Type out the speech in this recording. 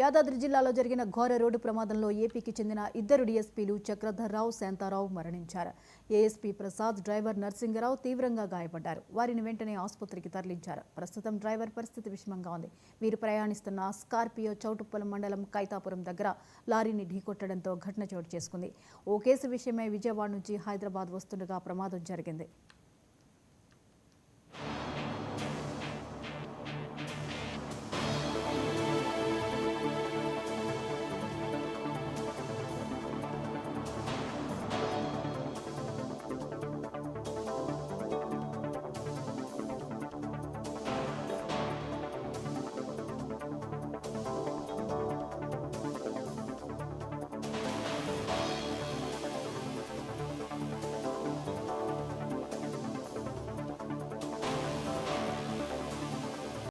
యాదాద్రి జిల్లాలో జరిగిన ఘోర రోడ్డు ప్రమాదంలో ఏపీకి చెందిన ఇద్దరు డీఎస్పీలు చక్రధర్రావు, శాంతారావు మరణించారు. ఏఎస్పీ ప్రసాద్, డ్రైవర్ నర్సింగరావు తీవ్రంగా గాయపడ్డారు. వారిని వెంటనే ఆసుపత్రికి తరలించారు. ప్రస్తుతం డ్రైవర్ పరిస్థితి విషమంగా ఉంది. వీరు ప్రయాణిస్తున్న స్కార్పియో చౌటుప్పల్ మండలం కైతాపురం దగ్గర లారీని ఢీకొట్టడంతో ఘటన చోటు చేసుకుంది. ఓ కేసు విషయమై విజయవాడ నుంచి హైదరాబాద్ వస్తుండగా ప్రమాదం జరిగింది.